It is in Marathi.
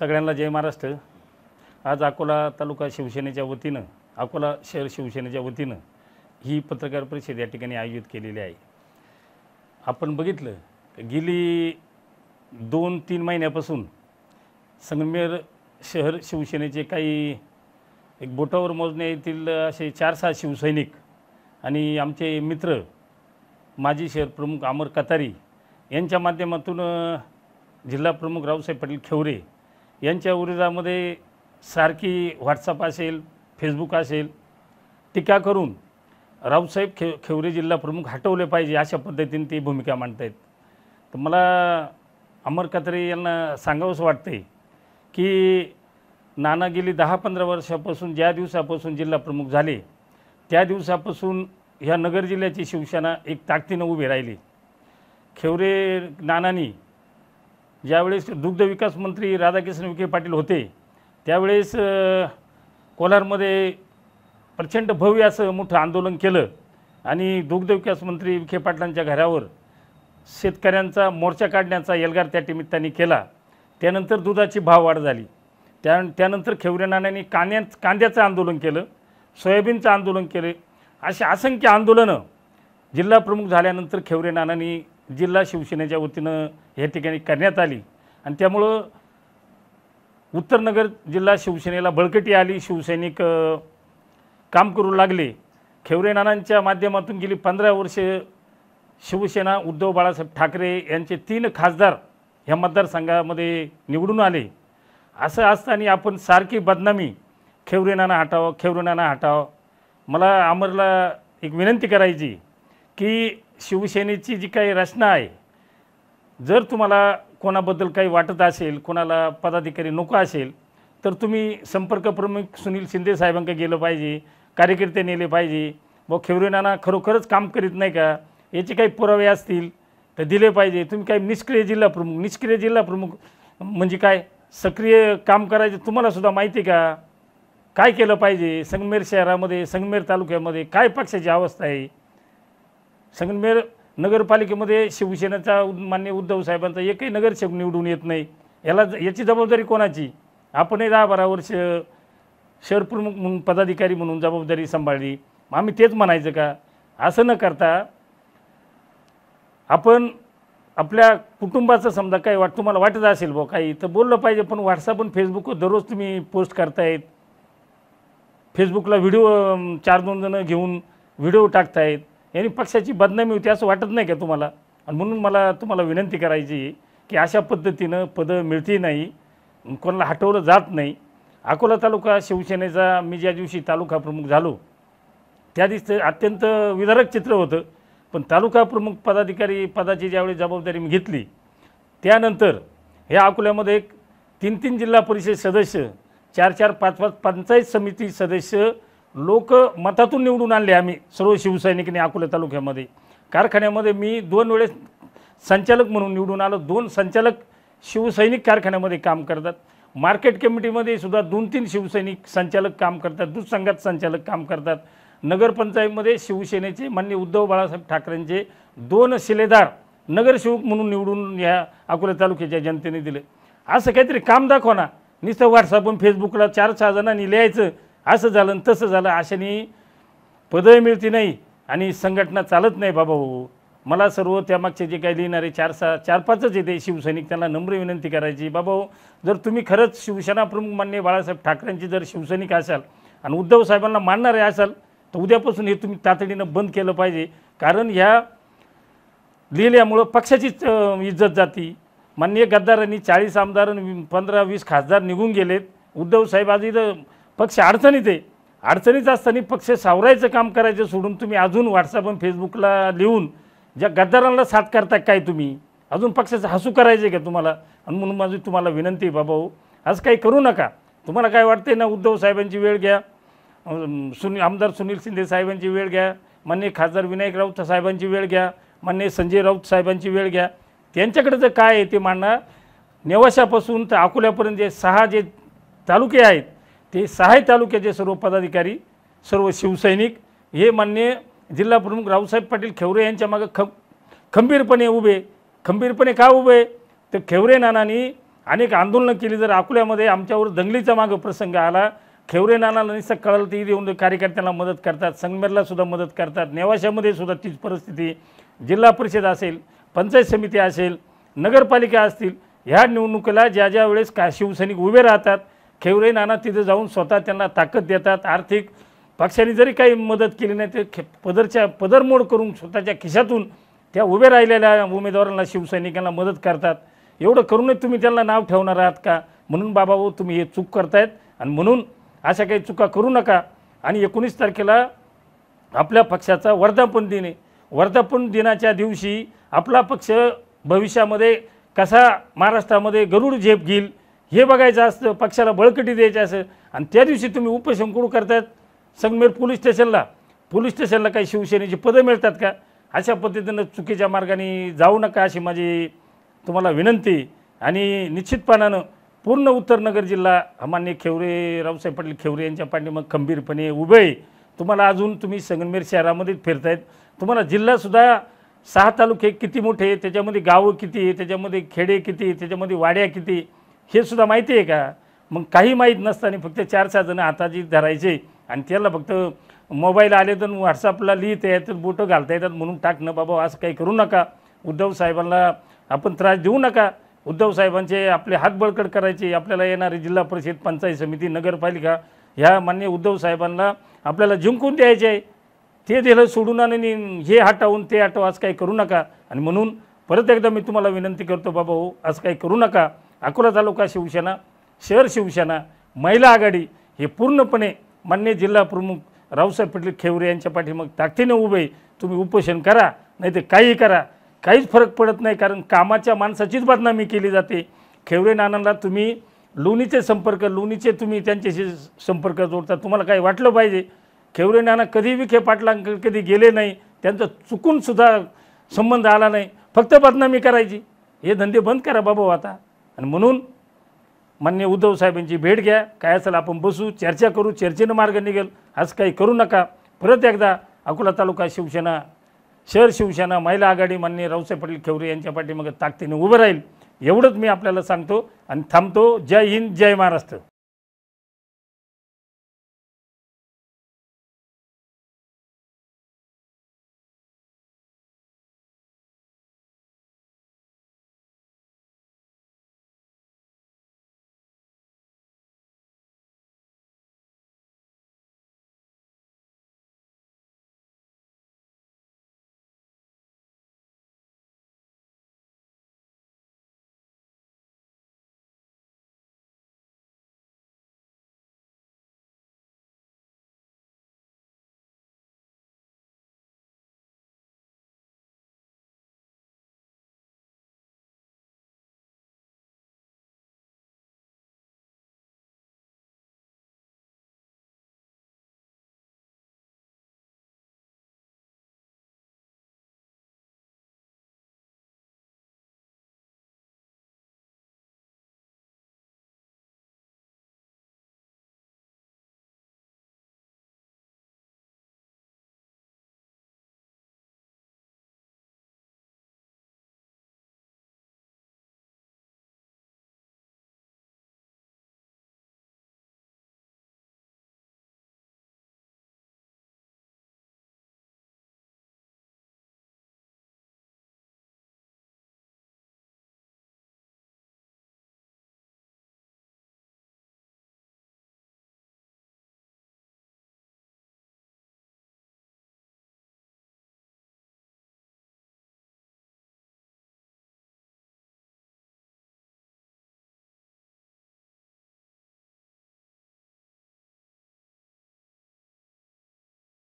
सगळ्यांना जय महाराष्ट्र। आज अकोला तालुका शिवसेनेच्या वतीनं, अकोला शहर शिवसेनेच्या वतीनं ही पत्रकार परिषद या ठिकाणी आयोजित केलेली आहे। आपण बघितलं गेली 2-3 महिन्यापासून संगमेर शहर शिवसेनेचे काही एक बोटावर मोजण्या येतील असे 4-6 शिवसैनिक आणि आमचे मित्र माजी शहर प्रमुख अमर कतारी यांच्या माध्यमातून जिल्हा प्रमुख रावसाहेब पाटील खेवरे यांच्या विरोधामध्ये सारखी व्हॉट्सअप असेल, फेसबुक असेल टीका करून रावसाहेब खेवरे जिल्हा प्रमुख हटवले पाहिजे अशा पद्धतीने ती भूमिका मांडतायत। तर मला अमर कतारे यांना सांगावंसं वाटते की नाना गेली 10-15 वर्षापासून ज्या दिवसापासून जिल्हा प्रमुख झाले त्या दिवसापासून ह्या नगर जिल्ह्याची शिवसेना एक ताकदीनं उभी राहिली। खेवरे नानांनी ज्यावेळेस दुग्ध विकास मंत्री राधाकिशन विखे पाटील होते त्यावेळेस कोलारमध्ये प्रचंड भव्य असं मोठं आंदोलन केलं आणि दुग्ध विकास मंत्री विखे पाटलांच्या घरावर शेतकऱ्यांचा मोर्चा काढण्याचा एल्गार त्या निमित्ताने केला। त्यानंतर दुधाची भाववाढ झाली। त्यानंतर खेवरे नानांनी कांद्याचं आंदोलन केलं, सोयाबीनचं आंदोलन केले। अशी असंख्य आंदोलनं जिल्हा प्रमुख झाल्यानंतर खेवरे नानांनी जिल्हा शिवसेनेच्या वतीनं या ठिकाणी करण्यात आली आणि त्यामुळं उत्तरनगर जिल्हा शिवसेनेला बळकटी आली। शिवसैनिक काम करू लागले। खेवरे नानांच्या माध्यमातून गेली 15 वर्षे शिवसेना उद्धव बाळासाहेब ठाकरे यांचे 3 खासदार ह्या मतदारसंघामध्ये निवडून आले। असं असताना आपण सारखी बदनामी खेवरे नाना हटावं, खेवरे नाना हटावं। मला अमरला एक विनंती करायची की शिवसेनेची जी काही रचना आहे, जर तुम्हाला कोणाबद्दल काही वाटत असेल, कोणाला पदाधिकारी नको असेल तर तुम्ही संपर्क प्रमुख सुनील शिंदे साहेबांकडे गेलं पाहिजे, कार्यकर्ते नेले पाहिजे। व खेवरे नाना खरोखरच काम करीत नाही का याचे काही पुरावे असतील तर दिले पाहिजे। तुम्ही काही निष्क्रिय जिल्हा प्रमुख म्हणजे काय सक्रिय काम करायचं तुम्हाला सुद्धा माहिती का? काय केलं पाहिजे? संगमेर शहरामध्ये, संगमेर तालुक्यामध्ये काय पक्षाची अवस्था आहे? संगमेर नगरपालिकेमध्ये शिवसेनेचा मान्य उद्धव साहेबांचा एकही नगरसेवक निवडून येत नाही। याची जबाबदारी कोणाची? आपणही 10-12 वर्ष शहर प्रमुख म्हणून पदाधिकारी म्हणून जबाबदारी सांभाळली। आम्ही तेच म्हणायचं का? असं न करता आपण आपल्या कुटुंबाचं समजा काही तुम्हाला वाटत असेल भाऊ काही तर बोललं पाहिजे, पण व्हॉट्सअप आणि फेसबुकवर दररोज तुम्ही पोस्ट करतायत, फेसबुकला व्हिडिओ 4-2 जण घेऊन व्हिडिओ टाकतायत, यांनी पक्षाची बदनामी होती असं वाटत नाही का तुम्हाला? आणि म्हणून मला तुम्हाला विनंती करायची की अशा पद्धतीनं पदं मिळती नाही, कोणाला हटवलं जात नाही। अकोला तालुका शिवसेनेचा मी ज्या दिवशी तालुका प्रमुख झालो त्या दिवशी अत्यंत विदारक चित्र होतं, पण तालुका प्रमुख पदाधिकारी पदाची ज्यावेळी जबाबदारी मी घेतली त्यानंतर ह्या अकोल्यामध्ये 3-3 जिल्हा परिषद सदस्य, 4-4, 5-5 पंचायत समिती सदस्य लोक मतातून निवडून आणले आम्ही सर्व शिवसैनिकांनी अकोला तालुक्यामध्ये। कारखान्यामध्ये मी 2 वेळेस संचालक म्हणून निवडून आलो। 2 संचालक शिवसैनिक कारखान्यामध्ये काम करतात। मार्केट कमिटीमध्ये सुद्धा 2-3 शिवसैनिक संचालक काम करतात, दूध संघात संचालक काम करतात। नगरपंचायतमध्ये शिवसेनेचे माननीय उद्धव बाळासाहेब ठाकरेंचे 2 शिलेदार नगरसेवक म्हणून निवडून या अकोला तालुक्याच्या जनतेने दिले। असं काहीतरी काम दाखवा ना। नुसतं व्हॉट्सअप आणि फेसबुकला 4-6 जणांनी लिहायचं असं झालं आणि तसं झालं अशाने पदं मिळती नाही आणि संघटना चालत नाही बाबा हो। मला सर्व त्यामागचे जे काही लिहिणारे 4-5च येते शिवसैनिक त्यांना नम्र विनंती करायची, बाबा हो जर तुम्ही खरंच शिवसेना प्रमुख माननीय बाळासाहेब ठाकरेंची जर शिवसैनिक असाल आणि उद्धव साहेबांना मानणारे असाल तर उद्यापासून हे तुम्ही तातडीनं बंद केलं पाहिजे। कारण ह्या लिहिल्यामुळं पक्षाचीच इज्जत जाती। माननीय गद्दारांनी 40 आमदार 15-20 खासदार निघून गेलेत। उद्धव साहेब आज इथं पक्ष अडचणीत आहे। अडचणीत असताना पक्ष सावरायचं काम करायचं सोडून तुम्ही अजून व्हॉट्सअप आणि फेसबुकला लिहून ज्या गद्दारांना साथ करता काय तुम्ही अजून पक्षाचं हसू करायचे का तुम्हाला? आणि म्हणून माझी तुम्हाला विनंती आहे बाबा हो असं काही करू नका। तुम्हाला काय वाटते ना उद्धव साहेबांची वेळ घ्या, आमदार सुनील शिंदे साहेबांची वेळ घ्या, माननीय खासदार विनायक राऊत साहेबांची वेळ घ्या, माननीय संजय राऊत साहेबांची वेळ घ्या। त्यांच्याकडे जर काय आहे ते मांडणार। नेवाशापासून तर अकोल्यापर्यंत जे 6 जे तालुके आहेत ते 6 तालुक्याचे सर्व पदाधिकारी, सर्व शिवसैनिक हे माननीय जिल्हा प्रमुख रावसाहेब पाटील खेवरे यांच्या मागे खंबीरपणे उभे। खंबीरपणे का उभे तर खेवरे नानांनी अनेक आंदोलनं केली. जर अकोल्यामध्ये आमच्यावर दंगलीचा मागं प्रसंग आला, खैवरे नानाला नुसतं कळलं ती येऊन कार्यकर्त्यांना मदत करतात, संगमेरला सुद्धा मदत करतात, नेवाशामध्ये सुद्धा तीच परिस्थिती. जिल्हा परिषद असेल, पंचायत समिती असेल, नगरपालिका असतील, ह्या निवडणुकीला ज्या ज्या वेळेस शिवसैनिक उभे राहतात, खैवरे नाना तिथे जाऊन स्वतः त्यांना ताकद देतात. आर्थिक पक्षाने जरी काही मदत केली नाही ते पदरमोड करून स्वतःच्या खिशातून त्या उभे राहिलेल्या उमेदवारांना शिवसैनिकांना मदत करतात. एवढं करूनही तुम्ही त्यांना नाव ठेवणार आहात का? म्हणून बाबाभाऊ तुम्ही हे चूक करतायत आणि म्हणून अशा काही चुका करू नका. आणि 19 तारखेला आपल्या पक्षाचा वर्धापन दिन आहे. वर्धापन दिनाच्या दिवशी आपला पक्ष भविष्यामध्ये कसा महाराष्ट्रामध्ये गरुड झेप घेईल हे बघायचं असतं, पक्षाला बळकटी द्यायचं असं. आणि त्या दिवशी तुम्ही उपोषण कुठं करतायत? संगमेर पोलीस स्टेशनला काही शिवसेनेची पदं मिळतात का? अशा पद्धतीनं चुकीच्या मार्गाने जाऊ नका अशी माझी तुम्हाला विनंती. आणि निश्चितपणानं पूर्ण उत्तर नगर जिल्हा माननीय खैवरे रावसाहेब पाटील खैवरे यांच्या पाठीमागे खंबीरपणे उभे आहे. तुम्हाला अजून तुम्ही संगमेर शहरामध्येच फिरतायत, तुम्हाला जिल्हासुद्धा 6 तालुके किती मोठे आहे, त्याच्यामध्ये गावं किती आहे, त्याच्यामध्ये खेडे किती आहे, त्याच्यामध्ये वाड्या किती, हे सुद्धा माहिती आहे का? मग काही माहीत नसताना फक्त 4-6 जण हाताची धरायचे आणि त्याला फक्त मोबाईल आले तर व्हॉट्सअपला लिहिता येतात, बोटं घालता येतात म्हणून टाकणं. बाबा असं काही करू नका. उद्धव साहेबांना आपण त्रास देऊ नका. उद्धव साहेबांचे आपले हात बळकट करायचे. आपल्याला येणारे जिल्हा परिषद, पंचायत समिती, नगरपालिका ह्या मान्य उद्धव साहेबांना आपल्याला जिंकून द्यायचे आहे. ते दिलं सोडून आणि हे हटवून ते हटव असं काही करू नका. आणि म्हणून परत एकदा मी तुम्हाला विनंती करतो, बाबा हो असं काही करू नका. अकोला तालुका शिवसेना, शहर शिवसेना, महिला आघाडी हे पूर्णपणे मान्य जिल्हा प्रमुख रावसाहेब पाटील खैवरे यांच्या पाठीमागे ताकदीने उभे. तुम्ही उपोषण करा, नाही तर काही करा, काहीच फरक पडत नाही. कारण कामाच्या माणसाचीच बदनामी केली जाते. खैवरे नानांना तुम्ही लोणीचे तुम्ही त्यांच्याशी संपर्क जोडता. तुम्हाला काही वाटलं पाहिजे, खैवरे नाना कधी विखे पाटलांकडे कधी गेले नाही, त्यांचा चुकूनसुद्धा संबंध आला नाही, फक्त बदनामी करायची. हे धंदे बंद करा बाबा आता. आणि म्हणून मान्य उद्धव साहेबांची भेट घ्या, काय असेल आपण बसू, चर्चा करू, चर्चेनं मार्ग निघेल. असं काही करू नका. परत एकदा अकोला तालुका शिवसेना, शहर शिवसेना, महिला आघाडी माननीय रावसाहेब पाटील खैवरे यांच्या पाठीमागे ताकदीने उभं राहील. एवढंच मी आपल्याला सांगतो आणि थांबतो. जय हिंद, जय महाराष्ट्र.